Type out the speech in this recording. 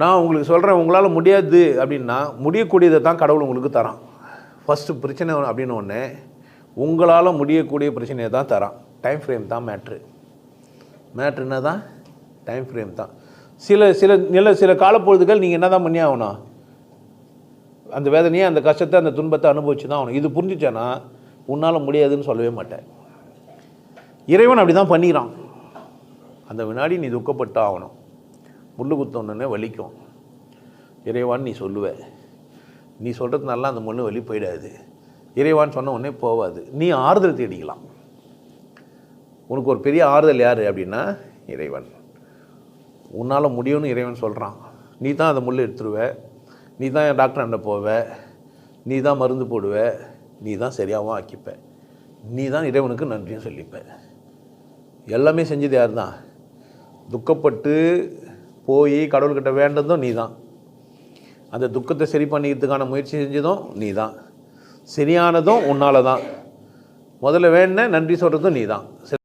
நான் உங்களுக்கு சொல்கிறேன், உங்களால் முடியாது அப்படின்னா முடியக்கூடியதை தான் கடவுள் உங்களுக்கு தரான். ஃபஸ்ட்டு பிரச்சனை அப்படின்னு ஒன்று, உங்களால் முடியக்கூடிய பிரச்சனையை தான் தரான். டைம் ஃப்ரேம் தான் மேட்ரு. என்ன தான் டைம் ஃப்ரேம் தான். சில காலப்பொழுதுகள் நீங்கள் என்ன தான் பண்ணி ஆகணும், அந்த வேதனையை, அந்த கஷ்டத்தை, அந்த துன்பத்தை அனுபவிச்சு தான் ஆகணும். இது புரிஞ்சிச்சேன்னா உன்னால் முடியாதுன்னு சொல்லவே மாட்டேன். இறைவன் அப்படி தான் பண்ணிக்கிறான். அந்த வினாடி நீ துக்கப்பட்டு ஆகணும். முள்ளு குத்தோன்னே வலிக்கும். இறைவான்னு நீ சொல்லுவ. நீ சொல்கிறதுனால அந்த முள்ளு வலி போயிடாது. இறைவான்னு சொன்ன உடனே போகாது. நீ ஆறுதல் தேடிக்கலாம். உனக்கு ஒரு பெரிய ஆறுதல் யார் அப்படின்னா இறைவன். உன்னால் முடியும்னு இறைவன் சொல்கிறான். நீ தான் அந்த முள் எடுத்துருவ, நீ தான் டாக்டர் அண்ட போவ, நீ தான் மருந்து போடுவ, நீ தான் சரியாகவும் ஆக்கிப்ப, நீ தான் இறைவனுக்கு நன்றியும் சொல்லிப்ப. எல்லாமே செஞ்சது யார் தான்? துக்கப்பட்டு போய் கடவுள்கிட்ட வேண்டதும் நீ தான். அந்த துக்கத்தை சரி பண்ணிக்கிறதுக்கான முயற்சி செஞ்சதும் நீ தான். சரியானதும் உன்னால் தான். முதல்ல வேண்ட நன்றி சொல்கிறதும் நீ தான்.